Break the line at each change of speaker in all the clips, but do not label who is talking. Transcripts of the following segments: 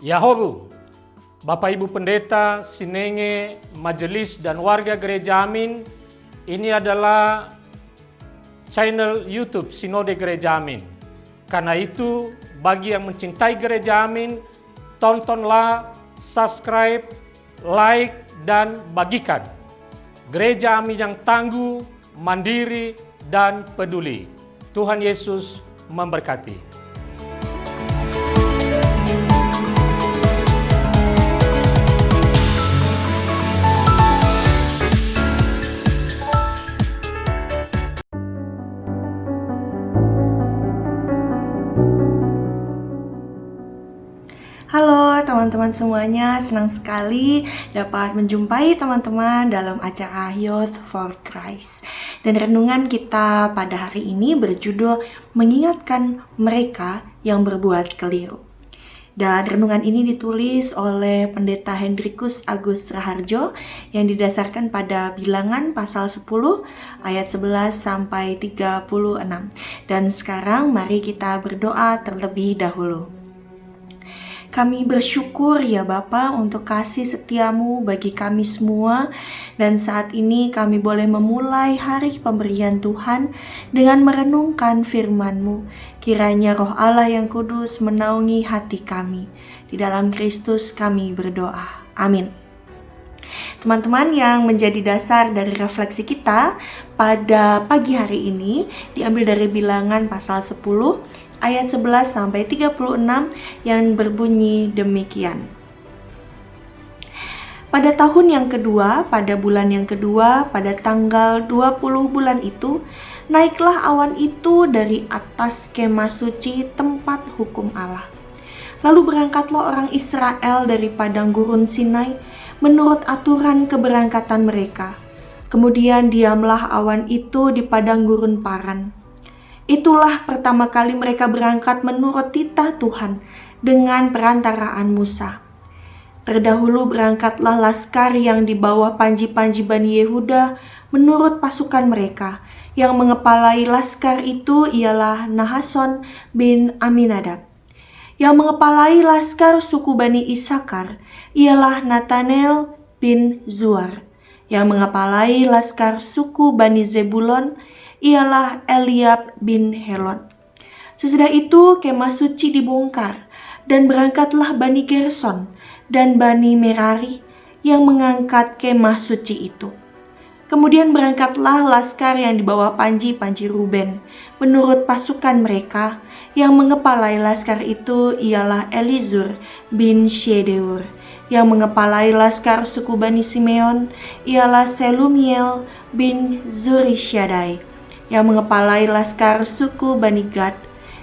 Yahobu, Bapak Ibu Pendeta, Sinenge, Majelis dan warga Gereja Amin, ini adalah channel YouTube Sinode Gereja Amin. Karena itu, bagi yang mencintai Gereja Amin, tontonlah, subscribe, like, dan bagikan. Gereja Amin yang tangguh, mandiri, dan peduli. Tuhan Yesus memberkati.
Halo teman-teman semuanya, senang sekali dapat menjumpai teman-teman dalam acara Youth for Christ. Dan renungan kita pada hari ini berjudul Mengingatkan Mereka yang Berbuat Keliru. Dan renungan ini ditulis oleh Pendeta Hendrikus Agus Raharjo yang didasarkan pada Bilangan pasal 10 ayat 11 sampai 36. Dan sekarang mari kita berdoa terlebih dahulu. Kami bersyukur ya Bapa untuk kasih setiamu bagi kami semua. Dan saat ini kami boleh memulai hari pemberian Tuhan dengan merenungkan firman-Mu. Kiranya Roh Allah yang kudus menaungi hati kami. Di dalam Kristus kami berdoa. Amin. Teman-teman, yang menjadi dasar dari refleksi kita pada pagi hari ini diambil dari Bilangan pasal 10 ayat 11 sampai 36 yang berbunyi demikian. Pada tahun yang kedua, pada bulan yang kedua, pada tanggal 20 bulan itu, naiklah awan itu dari atas kemah suci tempat hukum Allah. Lalu berangkatlah orang Israel dari padang gurun Sinai menurut aturan keberangkatan mereka. Kemudian diamlah awan itu di padang gurun Paran. Itulah pertama kali mereka berangkat menurut titah Tuhan dengan perantaraan Musa. Terdahulu berangkatlah laskar yang di bawah panji-panji Bani Yehuda menurut pasukan mereka. Yang mengepalai laskar itu ialah Nahason bin Aminadab. Yang mengepalai laskar suku Bani Isakar ialah Natanel bin Zuar. Yang mengepalai laskar suku Bani Zebulon ialah Eliab bin Helon. Sesudah itu kemah suci dibongkar dan berangkatlah Bani Gerson dan Bani Merari yang mengangkat kemah suci itu. Kemudian berangkatlah laskar yang di bawah panji-panji Ruben menurut pasukan mereka. Yang mengepalai laskar itu ialah Elizur bin Shedeur. Yang mengepalai laskar suku Bani Simeon ialah Selumiel bin Zurishaddai. Yang mengepalai laskar suku Bani Gad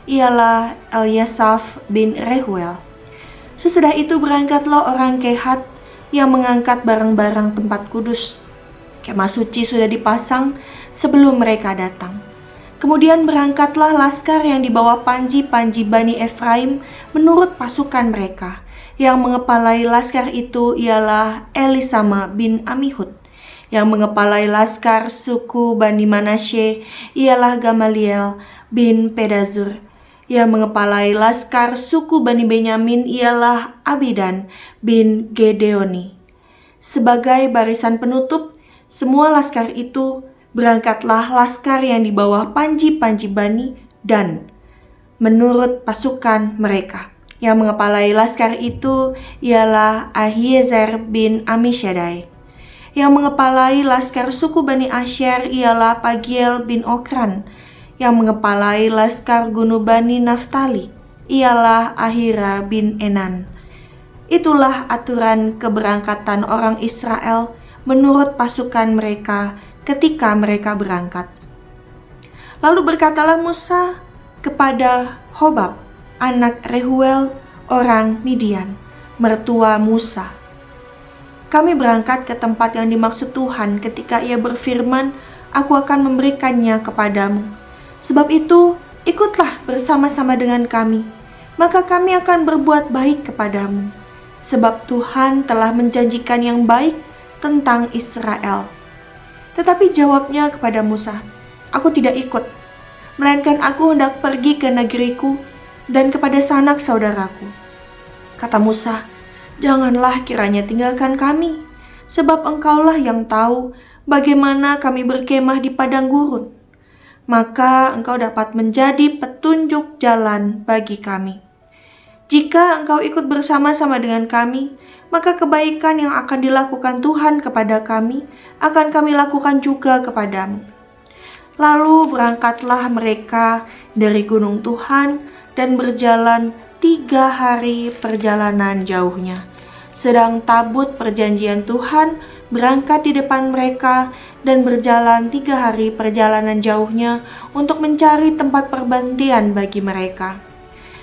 ialah Eliasaf bin Rehuel. Sesudah itu berangkatlah orang Kehat yang mengangkat barang-barang tempat kudus. Kemah suci sudah dipasang sebelum mereka datang. Kemudian berangkatlah laskar yang di bawah panji-panji Bani Efraim menurut pasukan mereka. Yang mengepalai laskar itu ialah Elisama bin Amihud. Yang mengepalai laskar suku Bani Manasye ialah Gamaliel bin Pedazur. Yang mengepalai laskar suku Bani Benyamin ialah Abidan bin Gedeoni. Sebagai barisan penutup, semua laskar itu berangkatlah laskar yang di bawah panji-panji Bani Dan menurut pasukan mereka. Yang mengepalai laskar itu ialah Ahiezer bin Amishaddai. Yang mengepalai laskar suku Bani Asher ialah Pagiel bin Okran. Yang mengepalai laskar gunu Bani Naftali ialah Ahira bin Enan. Itulah aturan keberangkatan orang Israel menurut pasukan mereka ketika mereka berangkat. Lalu berkatalah Musa kepada Hobab, anak Rehuel, orang Midian, mertua Musa, "Kami berangkat ke tempat yang dimaksud Tuhan ketika Ia berfirman, Aku akan memberikannya kepadamu. Sebab itu, ikutlah bersama-sama dengan kami, maka kami akan berbuat baik kepadamu. Sebab Tuhan telah menjanjikan yang baik tentang Israel." Tetapi jawabnya kepada Musa, "Aku tidak ikut, melainkan aku hendak pergi ke negeriku dan kepada sanak saudaraku." Kata Musa, "Janganlah kiranya tinggalkan kami, sebab Engkaulah yang tahu bagaimana kami berkemah di padang gurun. Maka Engkau dapat menjadi petunjuk jalan bagi kami. Jika Engkau ikut bersama-sama dengan kami, maka kebaikan yang akan dilakukan Tuhan kepada kami akan kami lakukan juga kepadamu." Lalu berangkatlah mereka dari gunung Tuhan dan berjalan 3 hari perjalanan jauhnya. Sedang tabut perjanjian Tuhan berangkat di depan mereka dan berjalan 3 hari perjalanan jauhnya untuk mencari tempat perbantian bagi mereka.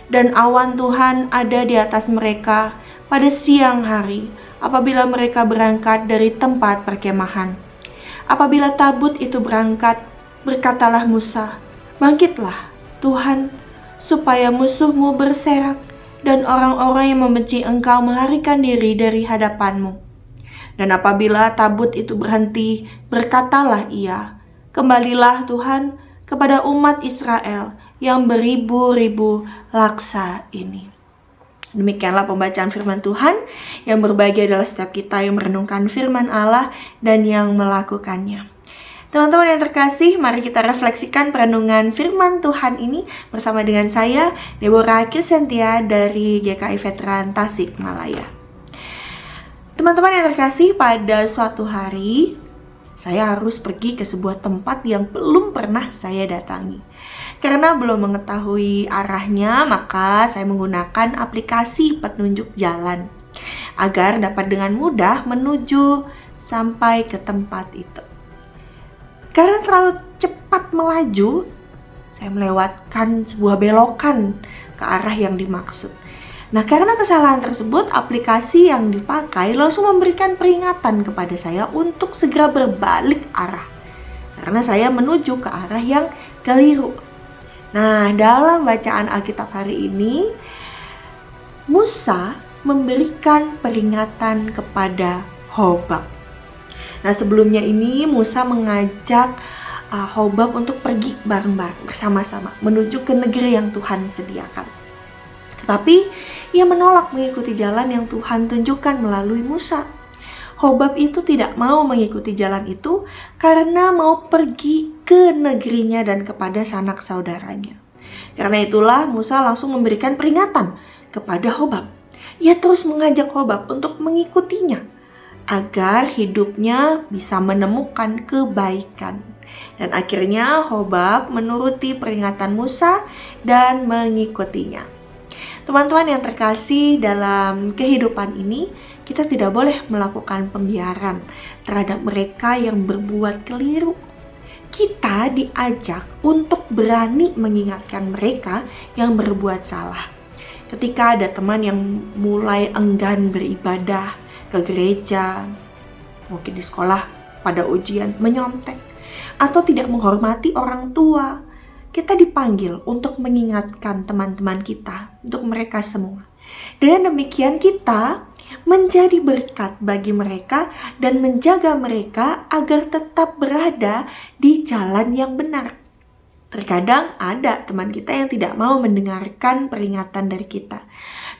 Dan awan Tuhan ada di atas mereka pada siang hari apabila mereka berangkat dari tempat perkemahan. Apabila tabut itu berangkat, berkatalah Musa, "Bangkitlah, Tuhan, supaya musuhmu berserak dan orang-orang yang membenci engkau melarikan diri dari hadapanmu." Dan apabila tabut itu berhenti, berkatalah ia, "Kembalilah Tuhan kepada umat Israel yang beribu-ribu laksa ini." Demikianlah pembacaan firman Tuhan. Yang berbahagia adalah setiap kita yang merenungkan firman Allah dan yang melakukannya. Teman-teman yang terkasih, mari kita refleksikan perenungan firman Tuhan ini bersama dengan saya, Deborah Kirsentia dari GKI Veteran Tasikmalaya. Teman-teman yang terkasih, pada suatu hari saya harus pergi ke sebuah tempat yang belum pernah saya datangi. Karena belum mengetahui arahnya, maka saya menggunakan aplikasi petunjuk jalan agar dapat dengan mudah menuju sampai ke tempat itu. Karena terlalu cepat melaju, saya melewatkan sebuah belokan ke arah yang dimaksud. Nah, karena kesalahan tersebut, aplikasi yang dipakai langsung memberikan peringatan kepada saya untuk segera berbalik arah. Karena saya menuju ke arah yang keliru. Nah, dalam bacaan Alkitab hari ini, Musa memberikan peringatan kepada Hobab. Nah, sebelumnya ini Musa mengajak Hobab untuk pergi bareng-bareng bersama-sama menuju ke negeri yang Tuhan sediakan. Tetapi ia menolak mengikuti jalan yang Tuhan tunjukkan melalui Musa. Hobab itu tidak mau mengikuti jalan itu karena mau pergi ke negerinya dan kepada sanak saudaranya. Karena itulah Musa langsung memberikan peringatan kepada Hobab. Ia terus mengajak Hobab untuk mengikutinya agar hidupnya bisa menemukan kebaikan. Dan akhirnya Hobab menuruti peringatan Musa dan mengikutinya. Teman-teman yang terkasih, dalam kehidupan ini kita tidak boleh melakukan pembiaran terhadap mereka yang berbuat keliru. Kita diajak untuk berani mengingatkan mereka yang berbuat salah. Ketika ada teman yang mulai enggan beribadah ke gereja, mungkin di sekolah pada ujian menyontek, atau tidak menghormati orang tua, kita dipanggil untuk mengingatkan teman-teman kita, untuk mereka semua. Dengan demikian kita menjadi berkat bagi mereka dan menjaga mereka agar tetap berada di jalan yang benar. Terkadang ada teman kita yang tidak mau mendengarkan peringatan dari kita.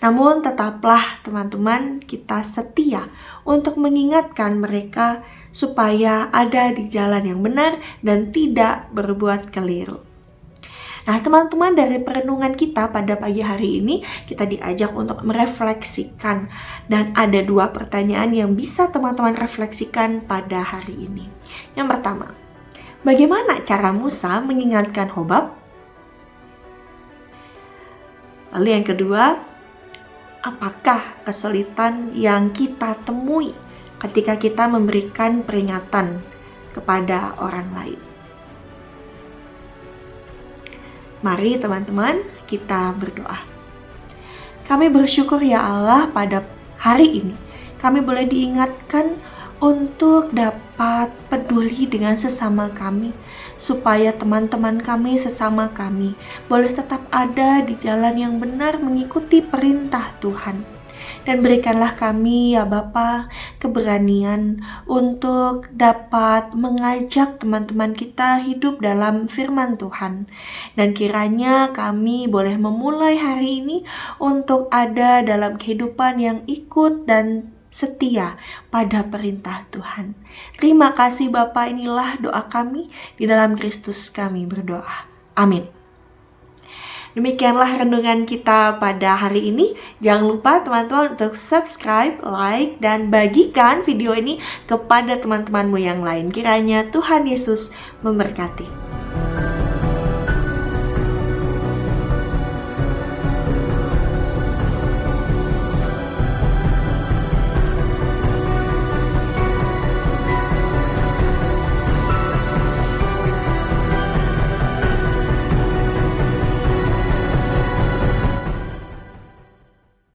Namun tetaplah teman-teman kita setia untuk mengingatkan mereka supaya ada di jalan yang benar dan tidak berbuat keliru. Nah, teman-teman, dari perenungan kita pada pagi hari ini kita diajak untuk merefleksikan, dan ada 2 pertanyaan yang bisa teman-teman refleksikan pada hari ini. Yang pertama, bagaimana cara Musa mengingatkan Hobab? Lalu yang kedua, apakah kesulitan yang kita temui ketika kita memberikan peringatan kepada orang lain? Mari teman-teman kita berdoa. Kami bersyukur ya Allah, pada hari ini kami boleh diingatkan untuk dapat peduli dengan sesama kami, supaya teman-teman kami sesama kami boleh tetap ada di jalan yang benar mengikuti perintah Tuhan. Dan berikanlah kami ya Bapa keberanian untuk dapat mengajak teman-teman kita hidup dalam firman Tuhan. Dan kiranya kami boleh memulai hari ini untuk ada dalam kehidupan yang ikut dan setia pada perintah Tuhan. Terima kasih Bapa, inilah doa kami, di dalam Kristus kami berdoa. Amin. Demikianlah renungan kita pada hari ini. Jangan lupa teman-teman untuk subscribe, like, dan bagikan video ini kepada teman-temanmu yang lain. Kiranya Tuhan Yesus memberkati.